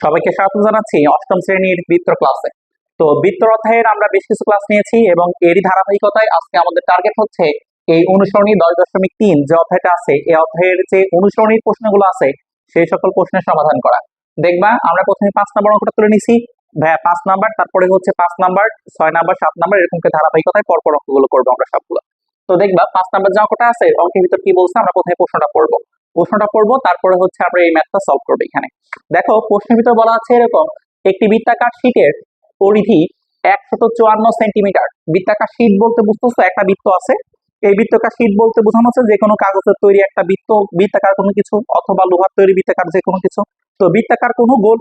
সবাইকে স্বাগত জানাচ্ছি অষ্টম শ্রেণীর বৃত্ত ক্লাসে। তো বৃত্ত অধ্যায়ের আমরা বেশ কিছু ক্লাস নিয়েছি এবং এরই ধারাবাহিকতায় আজকে আমাদের টার্গেট হচ্ছে এই অনুসরণী 10.3 যে অধ্যায়টা আছে, এই অধ্যায়ের যে অনুসরণীর প্রশ্নগুলো আছে সেই সকল প্রশ্নের সমাধান করা। দেখবা আমরা প্রথমে 5 নম্বর অঙ্কটা তুলে নিছি, ভাইয়া 5 নাম্বার, তারপরে হচ্ছে 5 নাম্বার, 6 নাম্বার, 7 নাম্বার, এরকম ধারাবাহিকতায় পরপর অঙ্কগুলো করবো আমরা সবগুলো। তো দেখবা 5 নাম্বার যে অঙ্কটা আছে অঙ্কের ভিতর কি বলছে, আমরা প্রথমে প্রশ্নটা পড়বো, তারপরে হচ্ছে আমরা এই ম্যাথটা সলভ করবো। এখানে দেখো প্রশ্নের ভিতর বলা আছে এরকম, একটি বৃত্তাকার শীটের পরিধি 154 সেন্টিমিটার। বৃত্তাকার শীট বলতে বুঝতেছো একটা বৃত্ত আছে, এই বৃত্তাকার শীট বলতে বোঝানো হচ্ছে যে কোনো কাগজের তৈরি একটা বৃত্তাকার কোনো কিছু, অথবা লোহার তৈরি বৃত্তাকার যে কোনো কিছু। তো বৃত্তাকার কোনো গোল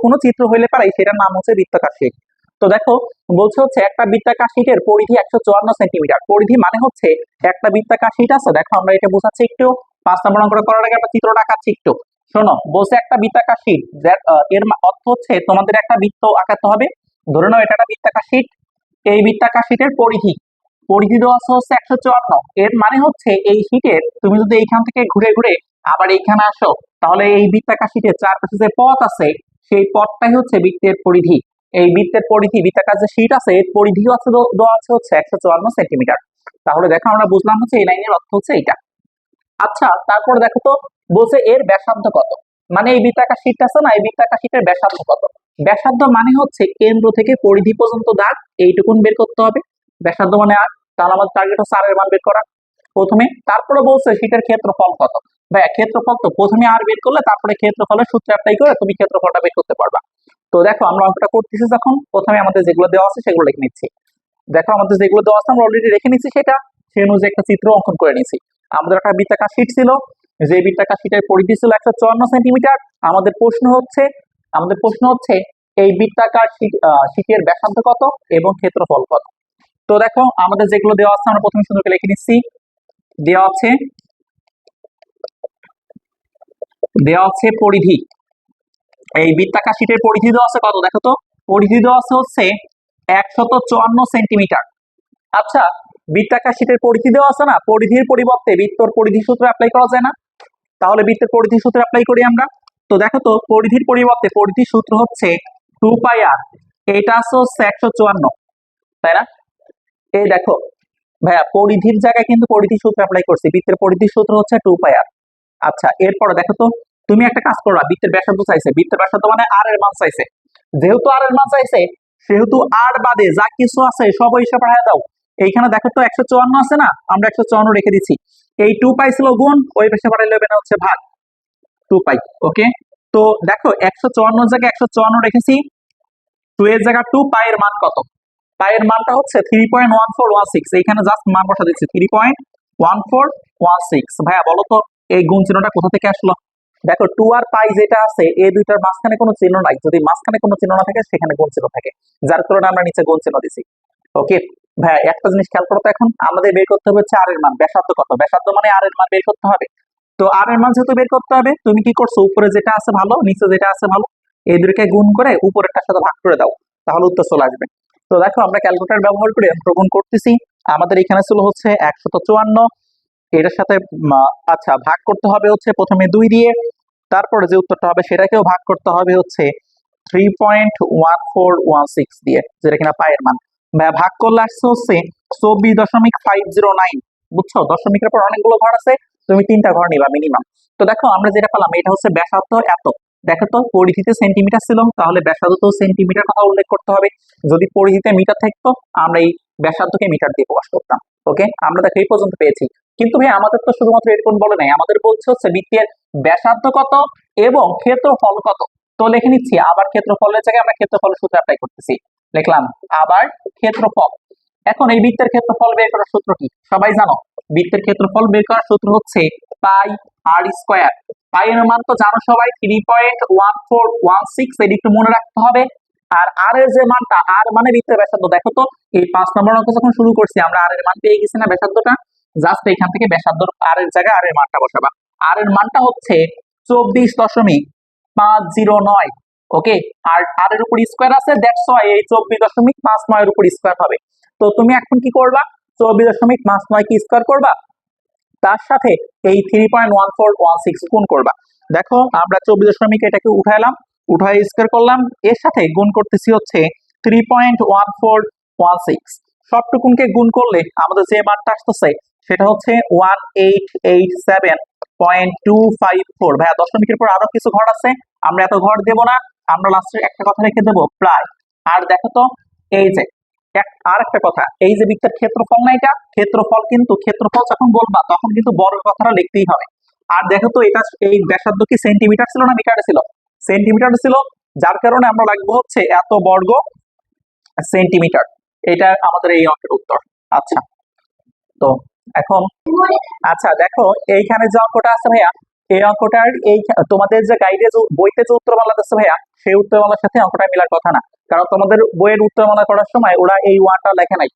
কোনো চিত্র হইলে পারে সেটার নাম হচ্ছে বৃত্তাকার শীট। তো দেখো বলছে হচ্ছে একটা বৃত্তাকার শীটের পরিধি 154 সেন্টিমিটার। পরিধি মানে হচ্ছে একটা বৃত্তাকার শীট আছে, দেখো আমরা এটা বোঝাচ্ছি একটু 5 নম্বর অঙ্কটা করার আগে আমরা চিত্রটা আঁকাচ্ছি একটু। শোনো, বলছে একটা বৃত্তাকার শীট, এর অর্থ হচ্ছে তোমাদের একটা বৃত্ত আঁকাতে হবে। ধরে নাও এটা একটা বৃত্তাকার শীট, এই বৃত্তাকার শীটের পরিধি দেওয়া আছে হচ্ছে 154। এর মানে হচ্ছে এই শীটের তুমি যদি এইখান থেকে ঘুরে ঘুরে আবার এইখানে আসো, তাহলে এই বৃত্তাকার শীটের চারপাশে যে পথ আছে সেই পথটাই হচ্ছে বৃত্তের পরিধি। এই বৃত্তের পরিধি, বৃত্তাকার যে শীট আছে এর পরিধিও আছে দেওয়া আছে হচ্ছে 154 সেন্টিমিটার। তাহলে দেখো আমরা বুঝলাম হচ্ছে এই লাইনের অর্থ হচ্ছে এইটা। আচ্ছা তারপর দেখো তো বলছে এর ব্যাসার্ধ কত, মানে এই বৃত্তাকার শীট আছে না, এই বৃত্তাকার শীটের ব্যাসার্ধ কত। ব্যাসার্ধ মানে হচ্ছে কেন্দ্র থেকে পরিধি পর্যন্ত দাগ এইটুকুন বের করতে হবে। ব্যাসার্ধ মানে আর, তাহলে আমাদের টার্গেট হচ্ছে আর এর মান বের করা প্রথমে। তারপরে বলছে শীটের ক্ষেত্রফল কত। ভাই ক্ষেত্রফল তো প্রথমে আর বের করলে তারপরে ক্ষেত্রফলের সূত্র অ্যাপ্লাই করে তুমি ক্ষেত্রফলটা বের করতে পারবা। তো দেখো আমরা অঙ্কটা করতেছি, যখন প্রথমে আমাদের যেগুলো দেওয়া আছে সেগুলো লিখে নিচ্ছি। দেখো আমাদের যেগুলো দেওয়া আছে আমরা অলরেডি রেখে নিচ্ছি, সেটা সেই অনুযায়ী একটা চিত্র অঙ্কন করে নিচ্ছি। আমাদের একটা বৃত্তাকার শীট ছিল, যে বৃত্তাকার শীটের পরিধি ছিল 154 সেন্টিমিটার। আমাদের প্রশ্ন হচ্ছে এই বৃত্তাকার শীটের ব্যাসার্ধ কত এবং ক্ষেত্রফল কত। তো দেখো আমাদের যেগুলো দেওয়া আছে আমরা প্রথমে সুন্দর করে লিখে নিচ্ছি। দেওয়া আছে পরিধি, এই বৃত্তাকার শীটের পরিধি দেওয়া আছে কত, দেখো তো পরিধি দেওয়া আছে হচ্ছে 154 সেন্টিমিটার। আচ্ছা বৃত্তাকার শীটের পরিধি দেওয়া আছে না, পরিধির পরিবর্তে বৃত্তর পরিধি সূত্র অ্যাপ্লাই করা যায় না, তাহলে বৃত্তের পরিধি সূত্র অ্যাপ্লাই করি আমরা। তো দেখো তো পরিধির পরিবর্তে পরিধির সূত্র হচ্ছে 2πr, এটা হচ্ছে 154, তাই না? এই দেখো ভাইয়া পরিধির জায়গায় কিন্তু পরিধির সূত্র অ্যাপ্লাই করছি, বৃত্তের পরিধির সূত্র হচ্ছে 2πr। আচ্ছা এরপরে দেখো তো তুমি একটা কাজ করবা, বৃত্তের ব্যাসার্ধ চাইছে, বৃত্তের ব্যাসার্ধ মানে আর এর মান চাইছে, যেহেতু আর এর মান চাইছে সেহেতু আর বাদে যা কিছু আছে সব হিসাব পাঠিয়ে দাও। এইখানে দেখো তো 154 আছে না, আমরা 154 রেখে দিচ্ছি। এই 2π ছিল গুণ, ওই পাশে পাঠাইলে হবে না হচ্ছে ভাগ 2π। ওকে, তো দেখো 154 জায়গায় 154 রেখেছি, 2 এর জায়গা 2π এর মান কত, পাই এর মানটা হচ্ছে 3.1416। এইখানে জাস্ট মান বসা দিচ্ছি 3.1416। ভাইয়া বলো তো এই গুণ চিহ্নটা কোথা থেকে আসলো? দেখো 2 আর পাই যেটা আছে এই দুইটার মাঝখানে কোনো চিহ্ন নাই, যদি মাঝখানে কোনো চিহ্ন না থাকে সেখানে গুণ চিহ্ন থাকে, যার কারণে আমরা নিচে গুণ চিহ্ন দিছি। ওকে ভাইয়া একটা জিনিস খেয়াল করো তো, এখন আমাদের বের করতে হবে হচ্ছে আর এর মান, ব্যাসার্ধ কত, ব্যাসার্ধ মানে আর এর মান বের করতে হবে। তো আর এর মান যেহেতু বের করতে হবে, তুমি কি করছো, উপরে যেটা আছে ভালো, নিচে যেটা আছে ভালো, এই দুটোকে গুণ করে উপরেরটার সাথে ভাগ করে দাও, তাহলে উত্তর চলে আসবে। তো দেখো আমরা ক্যালকুলেটর ব্যবহার করে গুণ করতেছি। আমাদের এখানে ছিল হচ্ছে 154, এটার সাথে আচ্ছা ভাগ করতে হবে হচ্ছে প্রথমে 2 দিয়ে, তারপরে যে উত্তরটা হবে সেটাকেও ভাগ করতে হবে হচ্ছে 3.1416 দিয়ে, যেটা কিনা পায়ের মান। ভাগ করলে আসছে হচ্ছে 24.509। বুঝছো, দশমিকের পর অনেকগুলো ঘর আছে, তুমি 3টা ঘর নিবা মিনিমাম। তো দেখো আমরা যেটা পেলাম এটা হচ্ছে ব্যাসার্ধ এত। দেখো তো পরিধিতে সেন্টিমিটার ছিল, তাহলে ব্যাসার্ধ তো সেন্টিমিটার কথা উল্লেখ করতে হবে। যদি পরিধিতে মিটার থাকতো আমরা এই ব্যাসার্ধকে মিটার দিয়ে প্রকাশ করতাম। ওকে, আমরা দেখো এই পর্যন্ত পেয়েছি। কিন্তু ভাই আমাদের তো শুধুমাত্র এরকম বলে নাই, আমাদের বলছে হচ্ছে বৃত্তের ব্যাসার্ধ কত এবং ক্ষেত্রফল কত। তো লিখে নিচ্ছি, আবার ক্ষেত্রফলের জায়গায় আমরা ক্ষেত্রফলের সূত্র অ্যাপ্লাই করতেছি, লিখলাম আবার ক্ষেত্রফল। এখন এই বৃত্তের ক্ষেত্রফল বের করার সূত্র কি সবাই জানো? বৃত্তের ক্ষেত্রফল বের করার সূত্র হচ্ছে পাই আর স্কয়ার। পাই এর মান তো জানো সবাই 3.1416, এটি একটু মনে রাখতে হবে। আর আর এর যে মানটা, আর মানে বৃত্তের ব্যাসার্ধ, দেখো তো এই 5 নম্বর অঙ্ক যখন শুরু করছি আমরা আর এর মান পেয়ে গেছি না, ব্যাসার্ধটা, জাস্ট এখান থেকে ব্যাসার্ধ আর এর জায়গায় আর এর মানটা বসাবা। আর এর মানটা হচ্ছে 24.509। ওকে, আর আর এর উপর স্কয়ার আছে, দ্যাটস ওয়াই এই 24.59 এর উপর স্কয়ার হবে। তো তুমি এখন কি করবা, 24.59 কি স্কয়ার করবা, তার সাথে এই 3.1416 গুণ করবা। দেখো আমরা 24 দশমিক এটাকে উঠাইলাম, উঠায় স্কোয়ার করলাম, এর সাথে গুণ করতেছি হচ্ছে 3.1416। সবটুকুনকে গুণ করলে আমাদের যে মানটা আসতেছে সেটা হচ্ছে 1887.254। ভাইয়া দশমিকের পর আরো কিছু ঘর আছে, আমরা এত ঘর দেব না, আমরা লাস্টে একটা কথা লিখে দেবো প্রায়। আর দেখো তো এই যে আর একটা কথা, এই যে বৃত্তের ক্ষেত্রফল না, এটা ক্ষেত্রফল, কিন্তু ক্ষেত্রফল যখন বলবা তখন কিন্তু বড় কথাটা লিখতেই হবে। আর দেখো তো এটা এই ব্যাসার্ধ কি সেন্টিমিটার ছিল না মিটারে ছিল? সেন্টিমিটার ছিল, যার কারণে আমরা লাগবো হচ্ছে এত বর্গ সেন্টিমিটার। এটা আমাদের এই অঙ্কের উত্তর। আচ্ছা, তো এখন আচ্ছা দেখো এইখানে যে অঙ্কটা আছে ভাইয়া, এই অঙ্কটার এই তোমাদের যে গাইডে বইতে যে উত্তরমালা আছে ভাইয়া, সেই উত্তরমালার সাথে অঙ্কটা মেলার কথা না, কারণ তোমাদের বইয়ের উত্তরমালা করার সময় ওরা এই ওয়ানটা লেখে নাই,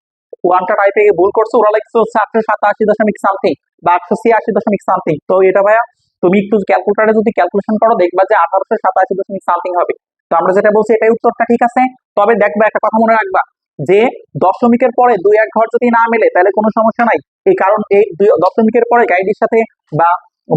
ওয়ানটা টাইপে ভুল করছে, ওরা লিখছে হচ্ছে 887.সামথিং বা 886.সামথিং। তো এটা ভাইয়া তুমি একটু ক্যালকুলেটারে যদি ক্যালকুলেশন করো দেখবা যে 1887.সামথিং হবে। তো আমরা যেটা বলছি এটাই উত্তরটা ঠিক আছে। তবে দেখবা একটা কথা মনে রাখবা, যে দশমিকের পরে দুই এক ঘর যদি না মেলে তাহলে কোনো সমস্যা নাই, এই কারণ এই দশমিকের পরে গাইডের সাথে বা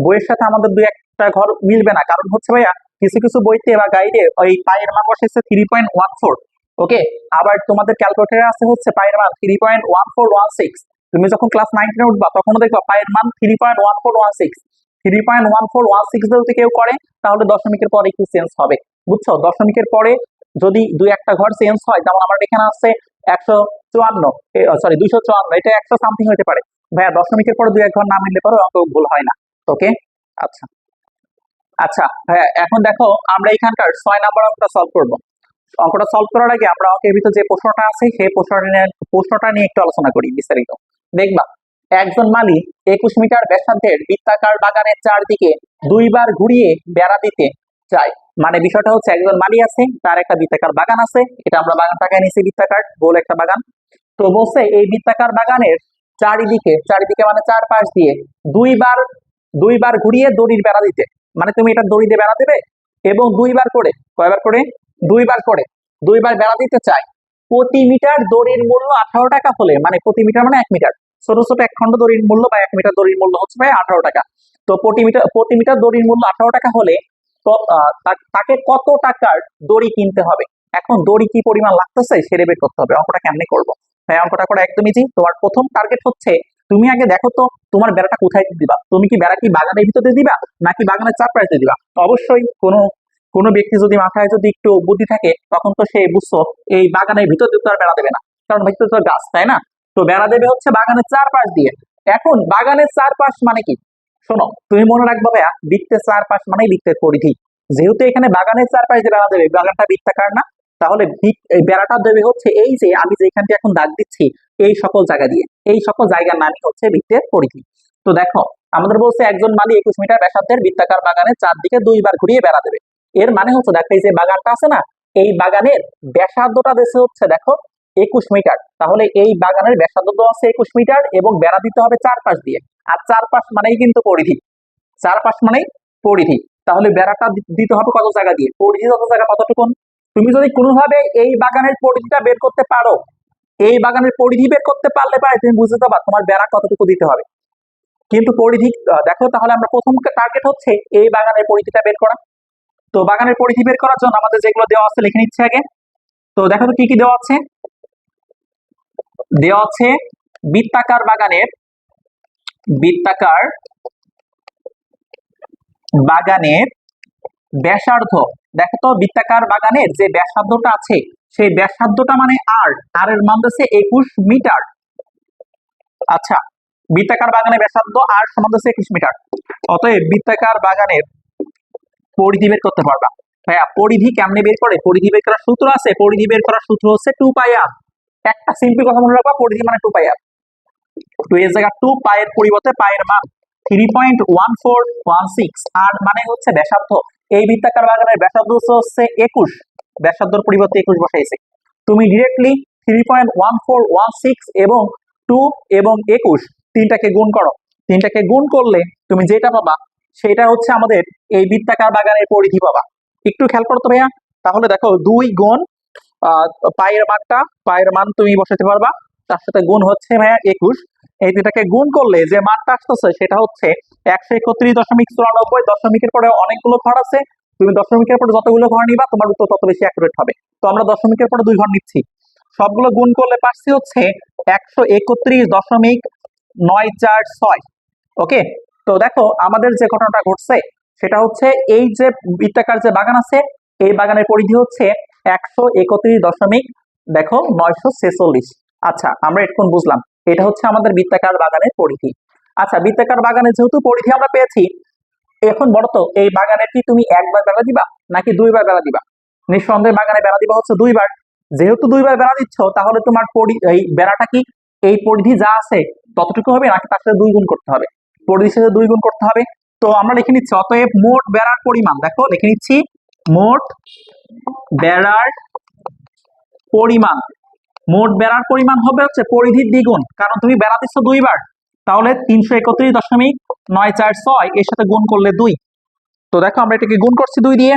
বইয়ের সাথে আমাদের দুই একটা ঘর মিলবে না, কারণ হচ্ছে ভাইয়া কিছু কিছু বইতে বা গাইডে ওই পায়ের মান বসেছে 3.14। ওকে, আবার তোমাদের ক্যালকুলেটরে আছে হচ্ছে পায়ের মান 3.1416। তুমি যখন ক্লাস 9-10 উঠবা তখনও দেখবা পায়ের মান 3.1416। 3.1416 যদি কেউ করে তাহলে দশমিকের পরে একটু চেঞ্জ হবে, বুঝছো? দশমিকের পরে যদি দুই একটা ঘর চেঞ্জ হয়, যেমন আমার এখানে আছে 154, সরি 254, এটা 100 সামথিং হতে পারে ভাইয়া, দশমিকের পরে দুই এক ঘর না মিললে পরে অঙ্ক ভুল হয় না। ওকে, আচ্ছা আচ্ছা হ্যাঁ, এখন দেখো আমরা এখানকার 6 নাম্বার অঙ্কটা সলভ করব। অঙ্কটা সলভ করার আগে আমরা অঙ্কের ভিতরে যে প্রশ্নটা আছে সেই প্রশ্নটা নিয়ে একটু আলোচনা করি বিস্তারিত। দেখবা একজন মালিক 21 মিটার ব্যাসার্ধের বৃত্তাকার বাগানের চারদিকে দুইবার ঘুরিয়ে বেড়া দিতে চায়। মানে বিষয়টা হচ্ছে একজন মালিক আছে, তার একটা বৃত্তাকার বাগান আছে, এটা আমরা বাগানটাকে নিয়েছি বৃত্তাকার গোল একটা বাগান। তো বলছে এই বৃত্তাকার বাগানের চারিদিকে, চারিদিকে মানে চারপাশ দিয়ে দুইবার দুইবার ঘুরিয়ে দড়ির বেড়া দিতে, মানে তুমি এটা দড়ি দিয়ে বেড়া দেবে এবং দুইবার করে, কয়বার করে? দুইবার করে দুইবার বেড়া দিতে চায়। প্রতি মিটার দড়ির মূল্য 18 টাকা হলে, মানে প্রতি মিটার মানে 1 মিটার, ছোট ছোট এক খন্ড দড়ির মূল্য বা 1 মিটার দড়ির মূল্য হচ্ছে ভাই 18 টাকা। তো প্রতি মিটার দড়ির মূল্য 18 টাকা হলে তো তাকে কত টাকার দড়ি কিনতে হবে? এখন দড়ি কি পরিমাণ লাগতেছে সেটা বের করতে হবে। অঙ্কটা কেমনে করবো ভাই? অঙ্কটা করা একদম ইজি। তোমার প্রথম টার্গেট হচ্ছে তুমি আগে দেখো তো তোমার বেড়াটা কোথায় দিবা। তুমি কি বেড়া কি বাগানের ভিতরে দিবা নাকি বাগানের চারপাশে দিবা? অবশ্যই কোনো ব্যক্তি যদি মাথায় যদি একটু বুদ্ধি থাকে তখন তো সে বুঝছো এই বাগানের ভিতর দিয়ে তো আর বেড়া দেবে না, কারণ ভিতরে তো গাছ, তাই না? তো বেড়া দেবে হচ্ছে বাগানের চারপাশ দিয়ে। এখন বাগানের চারপাশ মানে কি? শোনো, তুমি মনে রাখবে ভাইয়া, বৃত্তের চারপাশ মানে বৃত্তের পরিধি। যেহেতু এখানে বাগানের চারপাশ দিয়ে বেড়া দেবে, বাগানটা বৃত্তাকার না, তাহলে এই বেড়াটা দেবে হচ্ছে এই যে আমি যেখানটি এখন দাগ দিচ্ছি এই সকল জায়গা দিয়ে, এই সকল জায়গার নামই হচ্ছে বৃত্তের পরিধি। তো দেখো আমাদের বলছে একজন মালি 21 মিটার ব্যাসার্ধের বৃত্তাকার বাগানের চারদিকে দুইবার ঘুরিয়ে বেড়া দেবে। এর মানে হচ্ছে দেখো এই যে বাগানটা আছে না, এই বাগানের ব্যাসার্ধটা দেশে হচ্ছে দেখো 21 মিটার, তাহলে এই বাগানের ব্যাসার্ধ আছে 21 মিটার এবং বেড়া দিতে হবে চারপাশ দিয়ে। আর চারপাশ মানেই কিন্তু পরিধি, চারপাশ মানেই পরিধি। তাহলে বেড়াটা দিতে হবে কত জায়গা দিয়ে? পরিধি কত জায়গা কতটুকু? তুমি যদি কোনোভাবে এই বাগানের পরিধিটা বের করতে পারো, এই বাগানের পরিধি বের করতে পারলে পারে তুমি বুঝতে পারবা তোমার বেড়া কতটুকু দিতে হবে। কিন্তু পরিধি দেখো, তাহলে আমরা প্রথম টার্গেট হচ্ছে এই বাগানের পরিধিটা বের করা। তো বাগানের পরিধি বের করার জন্য আমাদের যেগুলো দেওয়া আছে লিখে নিচ্ছে আগে। তো দেখো তো কি কি দেওয়া আছে। দেওয়া আছে বৃত্তাকার বাগানের ব্যাসার্ধ। দেখো তো বৃত্তাকার বাগানের যে ব্যাসার্ধটা আছে সেই ব্যাসার্ধটা মানে আর এর মান হচ্ছে 21 মিটার। আচ্ছা, বৃত্তাকার বাগানের ব্যাসার্ধ আর সমান হচ্ছে 21 মিটার। অতএব বৃত্তাকার বাগানের পরিধি বের করতে পারবা। ভাইয়া পরিধি কেমনে বের করে? পরিধি বের করার সূত্র আছে, পরিধি বের করার সূত্র হচ্ছে 2 পাই আর। একটা সিম্পল কথা মনে রাখবা, পরিধি মানে 2 পাই আর। তো এর জায়গা 2 পায়ের পরিবর্তে পায়ের মান 3.1416, আর মানে হচ্ছে ব্যাসার্ধ। এই বৃত্তাকার বাগানের ব্যাসার্ধ হচ্ছে 21, ব্যাসার্ধর পরিবর্তে 21 বসাইছে। তুমি ডিরেক্টলি 3.1416 এবং 2 এবং 21 তিনটাকে গুণ করো। তিনটাকে গুণ করলে তুমি যেটা পাবা সেটা হচ্ছে আমাদের এই বৃত্তাকার বাগানের পরিধি পাবা। একটু খেয়াল করো তো ভাইয়া। তাহলে দেখো 2 গুণ পায়ের মান তুমি বসাতে পারবা, তার সাথে গুণ হচ্ছে ভাইয়া 21। এই দুটাকে গুণ করলে যে মানটা আসতেছে সেটা হচ্ছে 131.94। দশমিকের পরে অনেকগুলো ঘর আছে, তুমি দশমিকের পরে যতগুলো ঘর নিবা তোমার উত্তর তত বেশি অ্যাকুরেট হবে। তো আমরা দশমিকের পরে 2 ঘর নিচ্ছি, সবগুলো গুণ করলে পাচ্ছি হচ্ছে 131.946। ওকে, তো দেখো আমাদের যে ঘটনাটা ঘটছে সেটা হচ্ছে এই যে বৃত্তাকার যে বাগান আছে এই বাগানের পরিধি হচ্ছে 131. দেখো 946। আচ্ছা, আমরা এখন বুঝলাম এটা হচ্ছে আমাদের বৃত্তাকার বাগানের পরিধি। আচ্ছা, বৃত্তাকার বাগানের যেহেতু পরিধি আমরা পেয়েছি, এখন বলো তো এই বাগানে কি তুমি একবার বেড়া দিবা নাকি 2বার বেড়া দিবা? নিঃসন্দেহে বাগানে বেড়া দিবা হচ্ছে 2বার। যেহেতু 2বার বেড়া দিচ্ছ তাহলে তোমার এই বেড়াটা কি এই পরিধি যা আছে ততটুকু হবে নাকি তার সাথে 2 গুণ করতে হবে? পরিধির সাথে 2 গুণ করতে হবে। তো আমরা লিখে নিচ্ছি অতএব মোট বেড়ার পরিমাণ, দেখো লিখে নিচ্ছি মোট বেড়ার পরিমাণ। মোট বেড়ার পরিমাণ হবে হচ্ছে পরিধির দ্বিগুণ, কারণ তুমি বেড়া দিচ্ছ 2বার, তাহলে 331.946 এর সাথে গুণ করলে 2। তো দেখো আমরা এটাকে গুণ করছি 2 দিয়ে,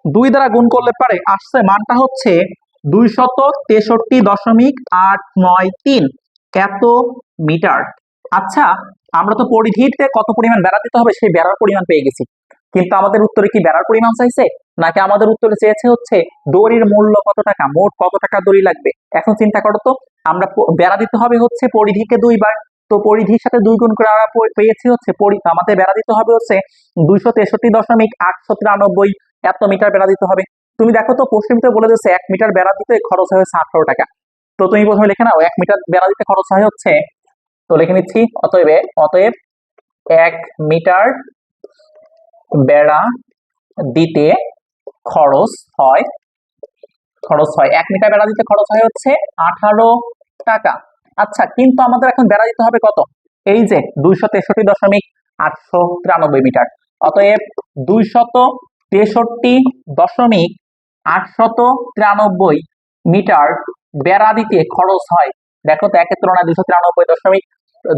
2 দ্বারা গুণ করলে পারে আসছে মানটা হচ্ছে 263.893 এত মিটার। আচ্ছা, আমরা তো পরিধিতে কত পরিমাণ বেড়া দিতে হবে সেই বেড়ার পরিমাণ পেয়ে গেছি, কিন্তু আমাদের উত্তরে কি বেড়ার পরিমাণ চাইছে নাকি আমাদের উত্তরে চেয়েছে হচ্ছে দড়ির মূল্য কত টাকা, মোট কত টাকা দড়ি লাগবে? এখন চিন্তা করো তো, আমরা বেড়া দিতে হবে হচ্ছে পরিধিকে 2বার, তো পরিধির সাথে 2 গুণ করে আমরা পেয়েছি হচ্ছে আমাদের বেড়া দিতে হবে হচ্ছে 263.893 এত মিটার বেড়া দিতে হবে। তুমি দেখো তো পশ্চিমতে বলে দিচ্ছে 1 মিটার বেড়া দিতে খরচ হয় 18 টাকা। তো তুমি প্রথমে লিখে নাও 1 মিটার বেড়া দিতে খরচ হয় হচ্ছে, তো লিখে নিচ্ছি অতএব 1 মিটার বেড়া দিতে খরচ হয় 1 মিটার বেড়া দিতে খরচ হয় হচ্ছে 18 টাকা। আচ্ছা, কিন্তু আমাদের এখন বেড়া দিতে হবে কত? এই যে 263.893 মিটার, অতএব 263.893 মিটার বেড়া দিতে খরচ হয়। দেখো তো একের তুলনায় 293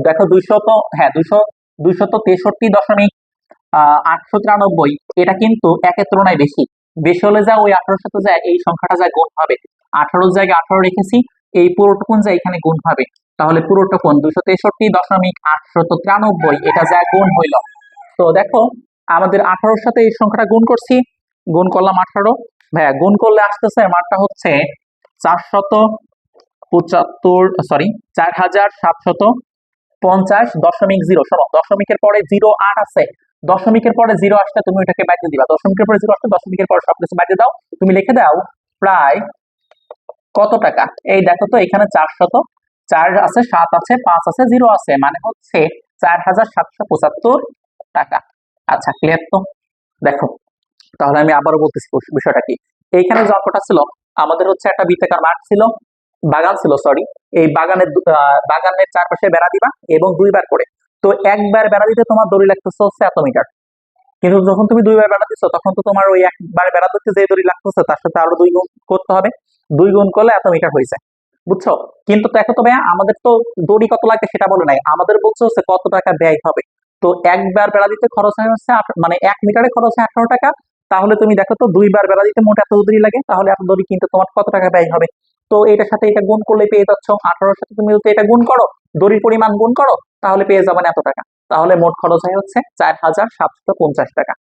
দেখো 263.893 এটা কিন্তু একের তুলনায় বেশি। বেশি হলে যা ওই 18 সাথে যায় এই সংখ্যাটা যায় গুণ হবে, 18 জায়গায় 18 রেখেছি, এই পুরোটুকুন যায় এখানে গুণ হবে, তাহলে পুরোটুকুন 263.893 এটা যা গুণ হইল। তো দেখো আমাদের 18 সাথে এই সংখ্যাটা গুণ করছি, গুণ করলাম 18, ভাইয়া গুণ করলে আসতেছে মানটা হচ্ছে 4750.0। শোনো, দশমিকের পরে 0 8 আছে, দশমিকের পরে 0 আসলে তুমি ওটাকে বাইরে দিবা, দশমিকের পরে 0 আসলে দশমিকের পরে সবকিছু বাইরে দাও, তুমি লিখে দাও প্রায় কত টাকা। এই দেখো তো এখানে 400, 4 আছে, 7 আছে, 5 আছে, 0 আছে, মানে হচ্ছে 4775 টাকা। আচ্ছা, ক্লিয়ার তো? দেখো তাহলে আমি আবারও বলতেছি বিষয়টা কি। এইখানে যে অঙ্কটা ছিল আমাদের হচ্ছে একটা বৃত্তাকার মাঠ ছিল, বাগান ছিল, সরি, এই বাগানের চারপাশে বেড়া দিবা এবং 2বার করে। তো একবার বেড়া দিতে তোমার দড়ি লাগতেছে হচ্ছে এত মিটার, কিন্তু যখন তুমি 2বার বেড়া দিচ্ছ তখন তো তোমার ওই একবার বেড়া দিতে যে দড়ি লাগতেছে তার সাথে আরো 2 গুণ করতে হবে, 2 গুণ করলে এত মিটার হয়েছে, বুঝছো? কিন্তু দেখো তো ভাইয়া আমাদের তো দড়ি কত লাগে সেটা বলে নাই, আমাদের বলছে হচ্ছে কত টাকা ব্যয় হবে। তো একবার বেড়া দিতে খরচ হয় হচ্ছে মানে 1 মিটারে খরচ হয় 18 টাকা, তাহলে তুমি দেখো তো 2বার বেড়া দিতে মোট এত দড়ি লাগে, তাহলে এত দড়ি কিনতে তোমার কত টাকা ব্যয় হবে। তো এটার সাথে এটা গুণ করলে পেয়ে যাচ্ছ, 18-র সাথে তুমি যদি এটা গুণ করো, দড়ির পরিমাণ গুণ করো, তাহলে পেয়ে যাবেন এত টাকা। তাহলে মোট খরচ হয় হচ্ছে 4750 টাকা।